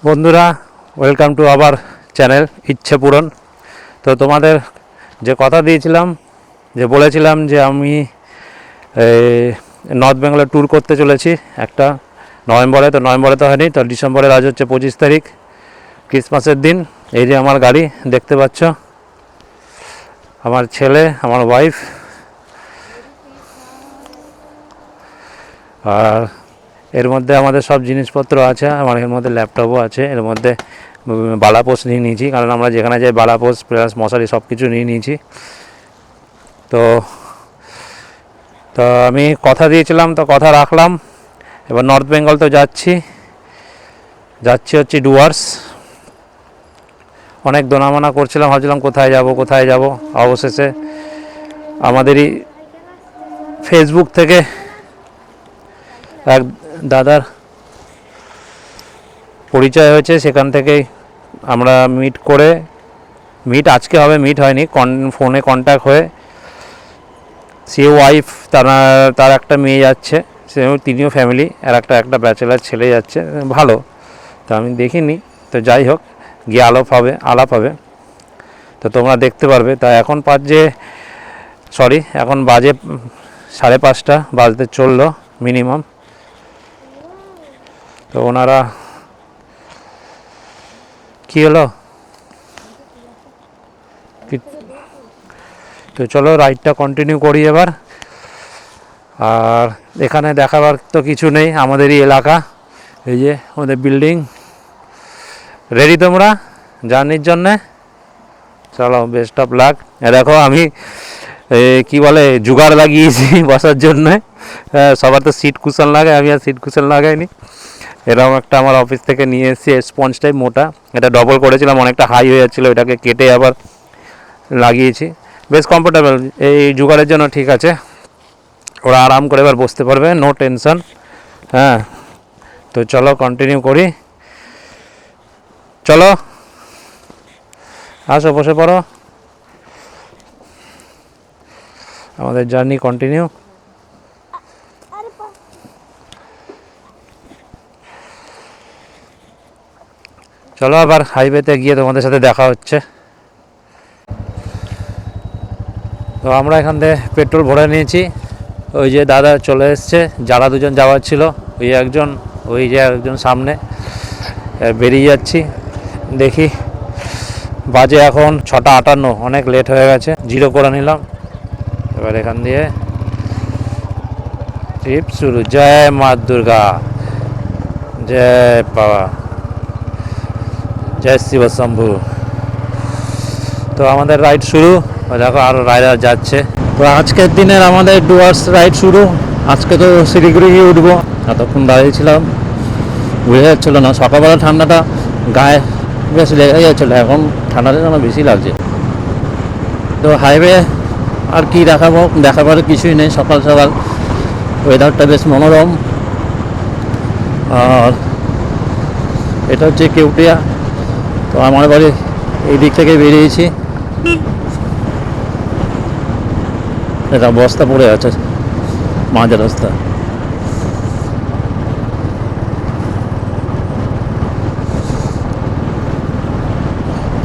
বন্ধুরা, welcome to our channel ইচ্ছে পূরণ। তো তোমাদের যে কথা দিয়েছিলাম, যে বলেছিলাম যে আমি নর্থ বেঙ্গলে ট্যুর করতে চলেছি একটা নভেম্বরে, তো নভেম্বরে তো হয়নি, তো ডিসেম্বরের আজ হচ্ছে 25 তারিখ, ক্রিসমাসের দিন। এই যে আমার গাড়ি দেখতে পাচ্ছ, আমার ছেলে, আমার ওয়াইফ, আর এর মধ্যে আমাদের সব জিনিসপত্র আছে। আমার এর মধ্যে ল্যাপটপও আছে, এর মধ্যে বালাপোষ নিয়ে নিয়েছি, কারণ আমরা যেখানে যাই বালাপোষ প্লাস মশারি সব কিছু নিয়ে নিয়েছি। তো তো আমি কথা দিয়েছিলাম, তো কথা রাখলাম। এবার নর্থ বেঙ্গল তো যাচ্ছি হচ্ছে ডুয়ার্স। অনেক দোনামোনা করছিলাম, ভাবছিলাম কোথায় যাব। অবশেষে আমাদেরই ফেসবুক থেকে এক দাদার পরিচয় হয়েছে, সেখান থেকেই আমরা মিট আজকে হবে, মিট হয়নি, ফোনে কন্ট্যাক্ট হয়ে সে ওয়াইফ, তার একটা মেয়ে যাচ্ছে, তিনিও ফ্যামিলি, আর একটা ব্যাচেলার ছেলে যাচ্ছে, ভালো। তো আমি দেখিনি, তো যাই হোক, গিয়ে আলাপ হবে, তো তোমরা দেখতে পারবে। তা এখন বাজে 5:30 বাজতে চললো মিনিমাম। তো ওনারা কী হলো, তো চলো রাইডটা কন্টিনিউ করি এবার। আর এখানে দেখাবার তো কিছু নেই, আমাদেরই এলাকা। এই যে আমাদের বিল্ডিং। রেডি তোমরা জার্নির জন্যে? চলো, বেস্ট অফ লাক। দেখো আমি কি বলে জুগাড় লাগিয়েছি বসার জন্যে। সবার তো সিট কুশন লাগে, আমি আর সিট কুশন লাগাইনি। এরকম একটা আমার অফিস থেকে নিয়ে এসেছি, স্পঞ্জ টাইপ মোটা। এটা ডবল করেছিলাম, অনেকটা হাই হয়ে যাচ্ছিলো, এটাকে কেটে আবার লাগিয়েছি। বেশ কমফোর্টেবল, এই জুগাড়ের জন্য ঠিক আছে। ওরা আরাম করে এবার বসতে পারবে, নো টেনশন। হ্যাঁ, তো চলো কন্টিনিউ করি। চলো আসো, বসে পড়ো, আমাদের জার্নি কন্টিনিউ। চলো আবার হাইওয়েতে গিয়ে তোমাদের সাথে দেখা হচ্ছে। তো আমরা এখান থেকে পেট্রোল ভরে নিয়েছি। ওই যে দাদা চলে এসছে, যারা দুজন যাওয়ার ছিল, ওই যে একজন সামনে, বেরিয়ে যাচ্ছি। দেখি, বাজে এখন 6:58, অনেক লেট হয়ে গেছে, জিরো করে নিলাম। এবার এখান দিয়ে ট্রিপ শুরু। জয় মা দুর্গা, জয় বাবা, জয় শিব শম্ভু। তো আমাদের রাইড শুরু, দেখো আরও রাইডার যাচ্ছে। তো আজকের দিনের আমাদের ডুয়ার্স রাইড শুরু। আজকে তো শিলিগুড়ি গিয়ে উঠবো। এতক্ষণ দাঁড়িয়েছিলাম, বুঝে যাচ্ছিলো না, সকালবেলা ঠান্ডাটা গায়ে বেশ লেগে যাচ্ছিলো, এখন ঠান্ডাটা যেন বেশি লাগছে। তো হাইওয়ে আর কি দেখাবার কিছুই নেই। সকাল ওয়েদারটা বেশ মনোরম। আর এটা হচ্ছে কেউটিয়া। তো আমার বাড়ি এই দিক থেকে বেরিয়েছি। এটা বস্তা পড়ে আছে মাঝ রাস্তা।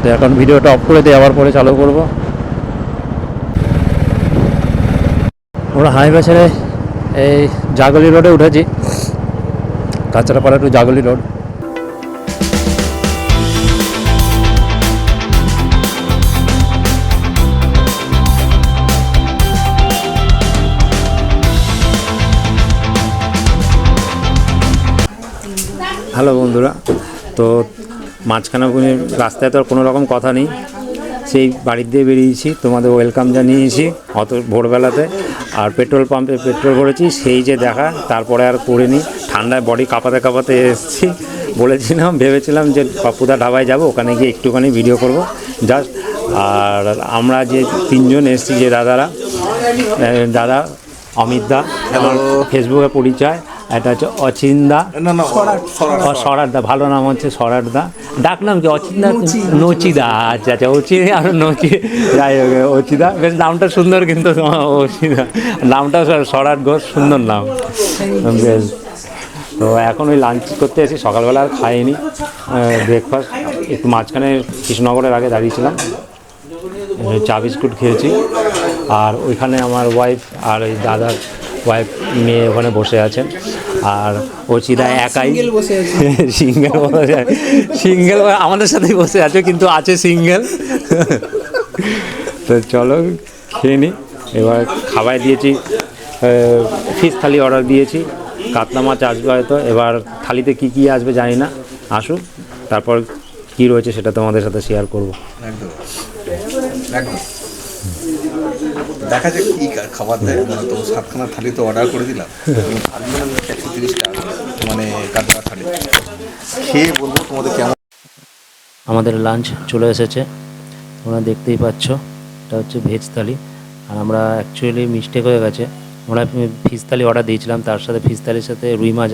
তো এখন ভিডিওটা অফ করে দিয়ে আবার পরে চালু করব। আমরা হাইওয়ে ছেড়ে এই জাগলি রোডে উঠেছি, কাঁচরাপাড়া টু জাগলি রোড। হ্যালো বন্ধুরা, তো মাঝখানে রাস্তায় তো আর কোনো রকম কথা নেই, সেই বাড়ির দিয়ে বেরিয়েছি, তোমাদের ওয়েলকাম জানিয়েছি অত ভোরবেলাতে। আর পেট্রোল পাম্পে পেট্রোল ভরেছি, সেই যে দেখা, তারপরে আর করিনি। ঠান্ডায় বডি কাঁপাতে এসেছি। ভেবেছিলাম যে পাপ্পুদা ঢাবায় যাব, ওখানে গিয়ে একটুখানি ভিডিও করব জাস্ট। আর আমরা যে তিনজন এসেছি, যে দাদা অমিত দা, আমার ফেসবুকে পরিচয়। এটা হচ্ছে অচিন্দা, সরাট দা, ভালো নাম হচ্ছে সরাট দা। ডাক নাম কি? অচিন্দা, নচিদা। আচ্ছা, আর নচি, যাই হোক, অচিদা বেশ নামটা সুন্দর, কিন্তু অচিদা নামটা সরাট ঘোষ, সুন্দর নাম বেশ। তো এখন ওই লাঞ্চ করতে এসেছি, সকালবেলা আর খাইনি ব্রেকফাস্ট, একটু মাঝখানে কৃষ্ণনগরের আগে দাঁড়িয়েছিলাম, চা বিস্কুট খেয়েছি। আর ওইখানে আমার ওয়াইফ আর ওই দাদার ওয়াইফ মেয়ে ওখানে বসে আছেন, আর অচিদা একাই সিঙ্গেল আমাদের সাথেই বসে আছে, কিন্তু আছে সিঙ্গেল। তো চলো খেয়ে নিই। এবার খাবার দিয়েছি, ফিশ থালি অর্ডার দিয়েছি, কাতলা মাছ আসবে হয়তো। এবার থালিতে কি কি আসবে জানি না, আসুক তারপর কি রয়েছে সেটা তোমাদের সাথে শেয়ার করবো। একদম একদম দেখা যাক কী খাবার দেয়। মানে তো 7খানা থালি তো অর্ডার করে দিলাম, থালি 130 টাকা, মানে কাতলা থালি। খেয়ে বলবো তোমাদের কেমন। আমাদের লাঞ্চ চলে এসেছে, তোমরা দেখতেই পাচ্ছ, এটা হচ্ছে ভেজ থালি। আর আমরা অ্যাকচুয়ালি মিস্টেক হয়ে গেছে, আমরা ফিশ থালি অর্ডার দিয়েছিলাম, তার সাথে ফিশ থালির সাথে রুই মাছ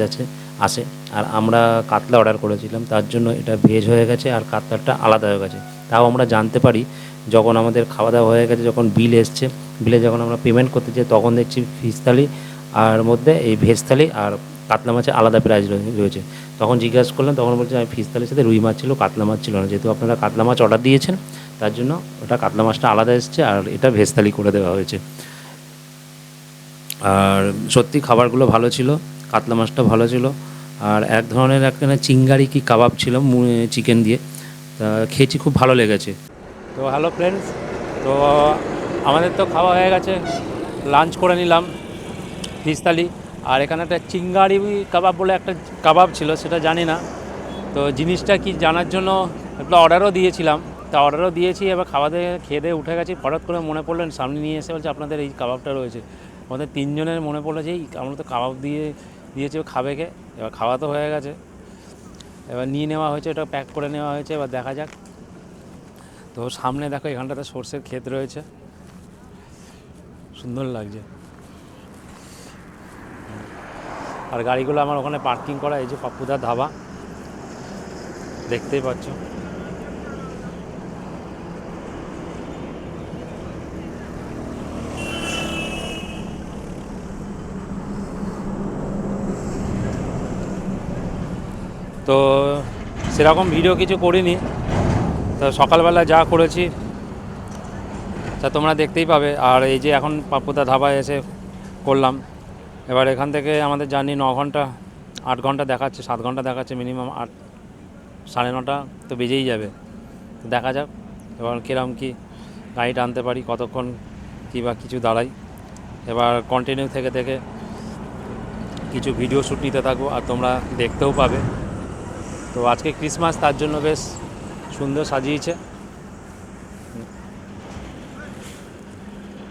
আসে, আর আমরা কাতলা অর্ডার করেছিলাম, তার জন্য এটা ভেজ হয়ে গেছে আর কাতলাটা আলাদা হয়ে গেছে। তাও আমরা জানতে পারি যখন আমাদের খাওয়া দাওয়া হয়ে গেছে, যখন বিল এসছে, বিলে যখন আমরা পেমেন্ট করতে চাই তখন দেখছি ফিশ থালি আর মধ্যে এই ভেজ থালি আর কাতলা মাছের আলাদা প্রাইস রয়েছে। তখন জিজ্ঞাসা করলাম, তখন বলছে আমি ফিশ থালির সাথে রুই মাছ ছিল, কাতলা মাছ ছিল না। যেহেতু আপনারা কাতলা মাছ অর্ডার দিয়েছেন তার জন্য ওটা কাতলা মাছটা আলাদা এসছে আর এটা ভেজ থালি করে দেওয়া হয়েছে। আর সত্যি খাবারগুলো ভালো ছিল, কাতলা মাছটা ভালো ছিল। আর এক ধরনের একটা চিঙ্গারি কি কাবাব ছিল চিকেন দিয়ে, তা খেয়েছি, খুব ভালো লেগেছে। তো হ্যালো ফ্রেন্ডস, তো আমাদের তো খাওয়া হয়ে গেছে, লাঞ্চ করে নিলাম ফিশ থালি। আর এখানে একটা চিঙ্গারি কাবাব বলে একটা কাবাব ছিল, সেটা জানি না, তো জিনিসটা কি জানার জন্য একটা অর্ডারও দিয়েছিলাম। তা অর্ডারও দিয়েছি, এবার খেয়ে দিয়ে উঠে গেছি, হঠাৎ করে মনে পড়লেন, সামনে নিয়ে এসে বলছে আপনাদের এই কাবাবটা রয়েছে। আমাদের তিনজনের মনে পড়লো যে আমরা তো কাবাব দিয়েছে খাবে কে। এবার খাওয়া তো হয়ে গেছে, এবার নিয়ে নেওয়া হয়েছে, ওটা প্যাক করে নেওয়া হয়েছে, এবার দেখা যাক। তো সামনে দেখো এখানটাতে সর্ষের ক্ষেত রয়েছে, সুন্দর লাগছে। আর গাড়িগুলো আমার ওখানে পার্কিং করা, এই যে পাপ্পুদার ধাবা দেখতেই পাচ্ছ। তো সেরকম ভিডিও কিছু করিনি, তো সকালবেলা যা করেছি তা তোমরা দেখতেই পাবে। আর এই যে এখন পাপ্পুদা ধাবায় এসে করলাম। এবার এখান থেকে আমাদের জার্নি 9 ঘন্টা 8 ঘন্টা দেখাচ্ছে, 7 ঘন্টা দেখাচ্ছে, মিনিমাম 8 সাড়ে 9টা তো বেজেই যাবে। তো দেখা যাক এবার কীরকম কী গাড়ি টানতে পারি, কতক্ষণ কী বা কিছু দাঁড়াই। এবার কন্টিনিউ থেকে কিছু ভিডিও শ্যুট নিতে থাকবো, আর তোমরা দেখতেও পাবে। তো আজকে ক্রিসমাস, তার জন্য বেশ সুন্দর সাজিয়েছে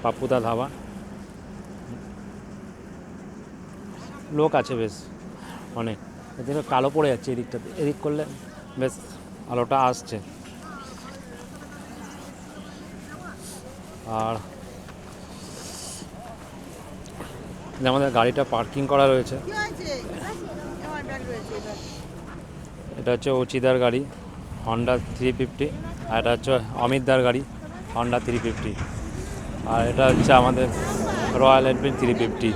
পাপ্পুদা ধাবা। লোক আছে বেশ অনেক, এদিকে কালো পড়ে যাচ্ছে এদিকটাতে, এদিক করলে বেশ আলোটা আসছে। আর আমাদের গাড়িটা পার্কিং করা রয়েছে, এটা হচ্ছে অচিদার গাড়ি হন্ডা 350, আর এটা হচ্ছে অমিতদার গাড়ি হন্ডা 350, আর এটা হচ্ছে আমাদের রয়্যাল এনফিল্ড 350।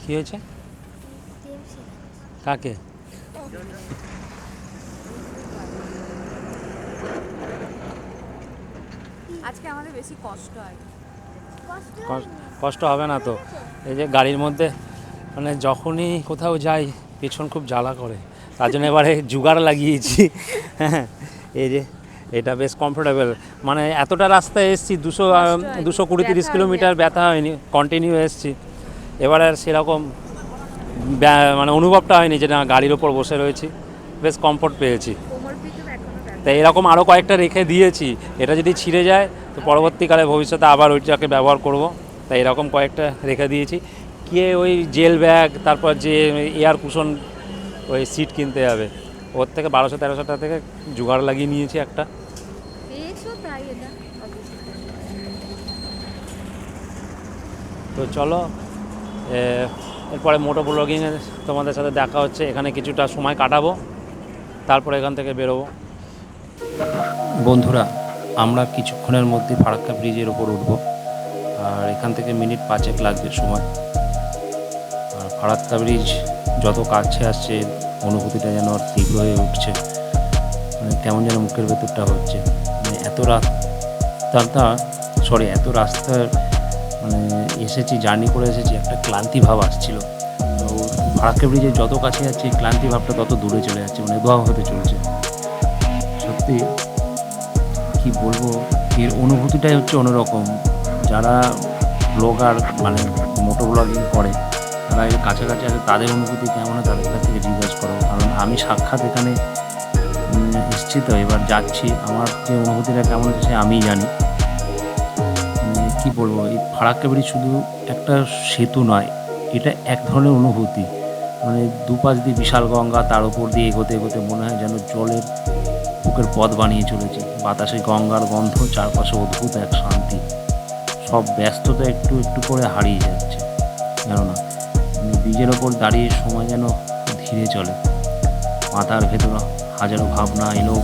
কী হয়েছে কাকে? আজকে আমাদের বেশি কষ্ট হয়। কষ্ট হবে না তো, এই যে গাড়ির মধ্যে মানে যখনই কোথাও যাই পেছন খুব জ্বালা করে, তার জন্য এবারে জুগার লাগিয়েছি। হ্যাঁ, এই যে এটা বেশ কমফোর্টেবল, মানে এতটা রাস্তায় এসেছি, 220-30 কিলোমিটার, ব্যথা হয়নি, কন্টিনিউ এসেছি। এবার আর সেরকম মানে অনুভবটা হয়নি যে না গাড়ির ওপর বসে রয়েছি, বেশ কমফোর্ট পেয়েছি। তাই এরকম আরও কয়েকটা রেখে দিয়েছি, এটা যদি ছিঁড়ে যায় তো পরবর্তীকালে ভবিষ্যতে আবার ওইটাকে ব্যবহার করব, তাই এরকম কয়েকটা রেখে দিয়েছি। কে ওই জেল ব্যাগ, তারপর যে এয়ার কুশন, ওই সিট কিনতে যাবে, ওর থেকে 1200-1300 টাকা থেকে জোগাড় লাগিয়ে নিয়েছি একটা। তো চলো এরপরে মোটো ব্লগিংয়ে তোমাদের সাথে দেখা হচ্ছে, এখানে কিছুটা সময় কাটাবো, তারপরে এখান থেকে বেরোবো। বন্ধুরা, আমরা কিছুক্ষণের মধ্যে ফারাক্কা ব্রিজের ওপর উঠব, আর এখান থেকে মিনিট 5 লাগবে সময়। আর ফারাক্কা ব্রিজ যত কাছে আসছে অনুভূতিটা যেন আর তীব্র হয়ে উঠছে, মানে কেমন যেন মুখের ভেতরটা হচ্ছে। মানে এত রাস্তার মানে এসেছি, জার্নি করে এসেছি, একটা ক্লান্তি ভাব আসছিল। তো ফারাক্কা ব্রিজে যত কাছে যাচ্ছে ক্লান্তি ভাবটা তত দূরে চলে যাচ্ছে, মানে উদ্ভব হতে চলছে। সত্যি কি বলবো, এর অনুভূতিটাই হচ্ছে অন্যরকম। যারা ব্লগার মানে মোটো ব্লগিং করে তারা এর কাছাকাছি আছে, তাদের অনুভূতি কেমন হয় তাদের কাছ থেকে জিজ্ঞাসা করো। কারণ আমি সাক্ষাৎ এখানে এসেছি, তো এবার যাচ্ছি, আমার যে অনুভূতিটা কেমন হচ্ছে সে আমিই জানি। কি বলবো, এই ফারাক্কা ব্রিজ শুধু একটা সেতু নয়, এটা এক ধরনের অনুভূতি। মানে দুপাশ দিয়ে বিশাল গঙ্গা, তার উপর দিয়ে এগোতে এগোতে মনে হয় যেন জলের বুকের পথ বানিয়ে চলেছি। বাতাসে গঙ্গার গন্ধ, চারপাশে অদ্ভুত এক শান্তি। সব ব্যস্ততা একটু একটু করে হারিয়ে যাচ্ছে, জানো না। ব্রিজের ওপর দাঁড়িয়ে সময় যেন ধীরে চলে। মাথার ভেতর হাজারো ভাবনা এলেও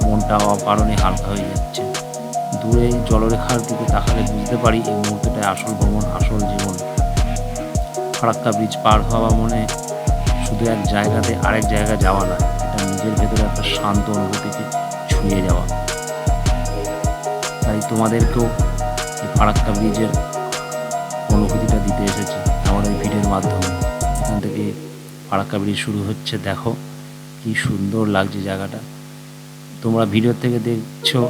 মনটা অকারণে হালকা হয়ে যাচ্ছে। দূরে জলরেখার দিকে তাকালে বুঝতে পারি এই মুহূর্তটায় আসল ভ্রমণ, আসল জীবন। ফারাক্কা ব্রিজ পার হওয়া মনে শুধু এক জায়গাতে আরেক জায়গায় যাওয়া না, এটা নিজের ভেতরে একটা শান্ত অনুভূতিকে ছুঁয়ে যাওয়া। তাই তোমাদেরকেও এই ফারাক্কা ব্রিজের অনুভূতিটা দিতে এসেছি আমার এই ভিডিওর মাধ্যমে। এখান থেকে ফারাক্কা ব্রিজ শুরু হচ্ছে, দেখো কি সুন্দর লাগছে জায়গাটা। তোমরা ভিডিও থেকে দেখছো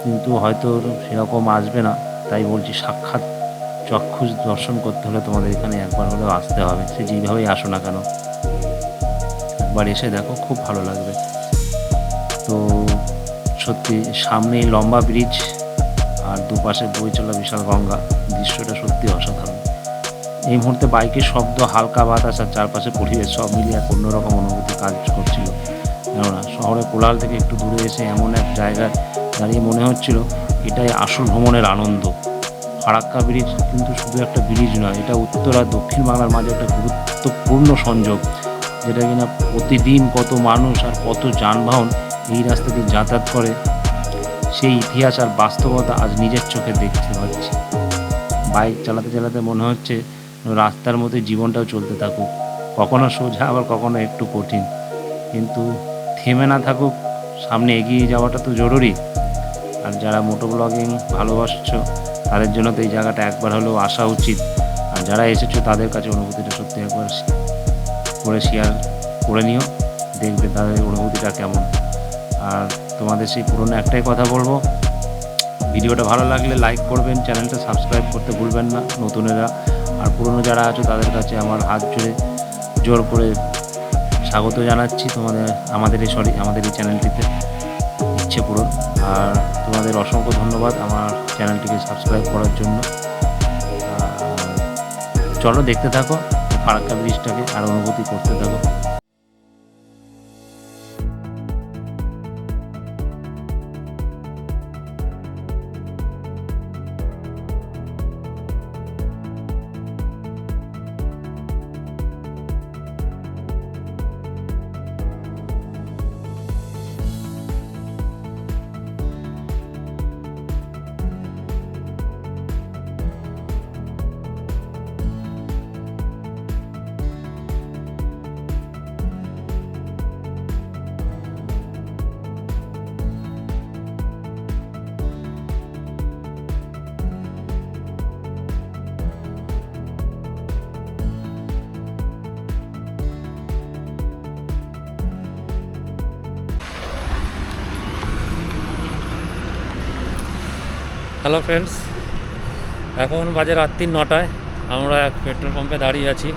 কিন্তু হয়তো সেরকম আসবে না, তাই বলছি সাক্ষাৎ চক্ষুষ দর্শন করতে হলে তোমাদের এখানে একবার হলেও আসতে হবে। সে যেভাবেই আসো না কেন, একবার এসে দেখো, খুব ভালো লাগবে। তো সত্যি সামনে এই লম্বা ব্রিজ আর দুপাশে বয়ে চলা বিশাল গঙ্গা, দৃশ্যটা সত্যি অসাধারণ। এই মুহূর্তে বাইকের শব্দ, হালকা বাতাস আর চারপাশে পরিবেশ সব মিলিয়ে এক অন্যরকম অনুভূতি কাজ করছিল। কেননা শহরের কোলাহল থেকে একটু দূরে এসে এমন এক জায়গায় দাঁড়িয়ে মনে হচ্ছিল এটাই আসল ভ্রমণের আনন্দ। ফারাক্কা ব্রিজ কিন্তু শুধু একটা ব্রিজ নয়, এটা উত্তর আর দক্ষিণ বাংলার মাঝে একটা গুরুত্বপূর্ণ সংযোগ, যেটা কিনা প্রতিদিন কত মানুষ আর কত যানবাহন এই রাস্তা দিয়ে যাতায়াত করে, সেই ইতিহাস আর বাস্তবতা আজ নিজের চোখে দেখতে পাচ্ছি। বাইক চালাতে চালাতে মনে হচ্ছে রাস্তার মধ্যে জীবনটাও চলতে থাকুক, কখনো সোজা আবার কখনো একটু কঠিন, কিন্তু থেমে না থাকুক, সামনে এগিয়ে যাওয়াটা তো জরুরি। আর যারা মোটো ব্লগিং ভালোবাসছো তাদের জন্য তো এই জায়গাটা একবার হলেও আসা উচিত। আর যারা এসেছো তাদের কাছে অনুভূতিটা সত্যি একবার করে শেয়ার করে নিও, দেখবে তাদের অনুভূতিটা কেমন। আর তোমাদের সেই পুরনো একটাই কথা বলবো, ভিডিওটা ভালো লাগলে লাইক করবেন, চ্যানেলটা সাবস্ক্রাইব করতে ভুলবেন না নতুনেরা। আর পুরনো যারা আছো তাদের কাছে আমার হাত জোরে জোর করে স্বাগত জানাচ্ছি আমাদের এই চ্যানেলটিতে ইচ্ছে পূরণ। আর তোমাদের অসংখ্য ধন্যবাদ আমার চ্যানেলটিকে সাবস্ক্রাইব করার জন্য। চলো দেখতে থাকো ফারাক্কা ব্রিজটাকে আর অনুভূতি করতে থাকো। হ্যালো ফ্রেন্ডস, এখন বাজে রাত্রি 9টায়। আমরা এক পেট্রোল পাম্পে দাঁড়িয়ে আছি।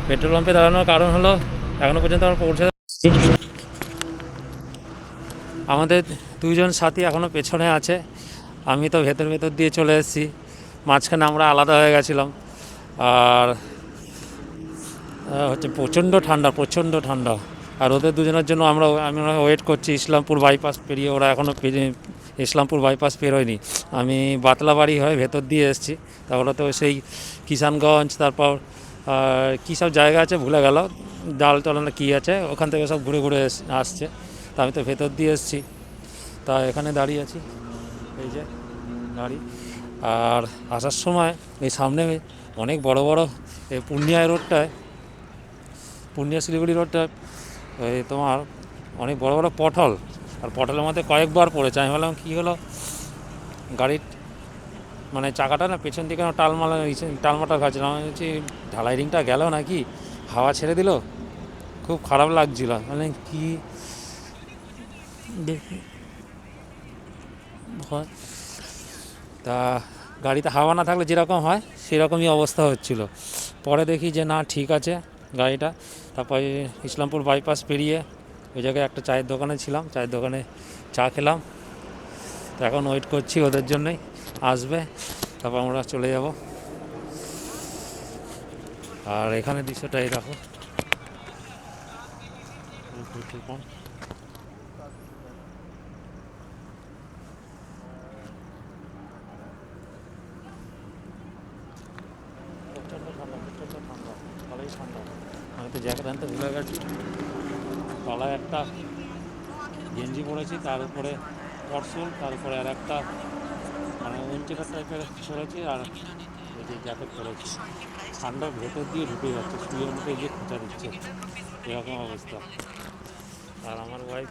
পেট্রোল পাম্পে দাঁড়ানোর কারণ হলো এখনও পর্যন্ত আমরা পৌঁছে আমাদের দুজন সাথী এখনও পেছনে আছে, আমি তো ভেতর দিয়ে চলে এসেছি। মাঝখানে আমরা আলাদা হয়ে গেছিলাম। আর হচ্ছে প্রচণ্ড ঠান্ডা। আর ওদের দুজনের জন্য আমরা ওয়েট করছি ইসলামপুর বাইপাস পেরিয়ে। ওরা এখনও ইসলামপুর বাইপাস পেরোয়নি। আমি বাতলাবাড়ি হয়ে ভেতর দিয়ে এসেছি, তারপরে তো সেই কিষানগঞ্জ, তারপর কী সব জায়গা আছে ভুলে গেল, ডালতলা কী আছে, ওখান থেকে সব ঘুরে আসছে। তা আমি তো ভেতর দিয়ে এসেছি, তা এখানে দাঁড়িয়ে আছি, এই যে গাড়ি। আর আসার সময় এই সামনে অনেক বড় বড় এই পূর্ণিয়া রোডটায়, পূর্ণিয়া শিলিগুড়ি রোডটায় এই তোমার অনেক বড় বড় পটল, আর পটলের মধ্যে কয়েকবার পড়েছে। আমি ভাবলাম কী হলো, গাড়ির মানে চাকাটা না পেছন দিকে টালমাটাল খাচ্ছিলাম। আমি বলছি ঢালাই রিংটা গেল নাকি, হাওয়া ছেড়ে দিল, খুব খারাপ লাগছিল। মানে কি দেখি হয়, তা গাড়িতে হাওয়া না থাকলে যেরকম হয় সেরকমই অবস্থা হচ্ছিল। পরে দেখি যে না ঠিক আছে গাড়িটা। তারপরে ইসলামপুর বাইপাস পেরিয়ে ওই জায়গায় একটা চায়ের দোকানে ছিলাম, চায়ের দোকানে চা খেলাম। তো এখন ওয়েট করছি ওদের জন্যই, আসবে তারপর আমরা চলে যাব। আর এখানে দৃশ্যটা এই দেখো, আমি তো জ্যাকেট আনতে ভুলে গেছি, তলায় একটা গেঞ্জি পরেছি, তার উপরে পরশুল, তার উপরে আর একটা মানে উইন্টার টাইপের পরেছি, আর এই যে জ্যাকেট পরেছি। ঠান্ডা ভেতর দিয়ে ঢুকে যাচ্ছে, শুয়ের মধ্যে গিয়ে খোঁচা দিচ্ছে, এরকম অবস্থা। আর আমার ওয়াইফ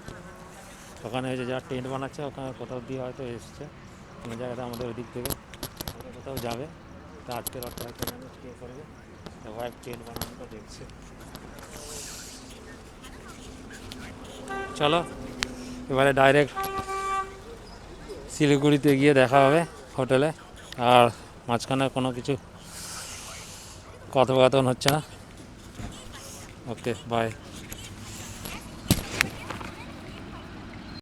ওখানে যে যা টেন্ট বানাচ্ছে, ওখানে কোথাও দিয়ে হয়তো এসছে কোনো জায়গাটা আমাদের ওই দিক থেকে কোথাও যাবে। তা আজকে রাতটা হয়তো স্টে করবে, ওয়াইফ টেন্ট বানানোটা দেখছে। চলো এবারে ডাইরেক্ট শিলিগুড়িতে গিয়ে দেখা হবে হোটেলে। আর মাঝখানে কোনো কিছু কথোপকথন হচ্ছে না। Okay bye.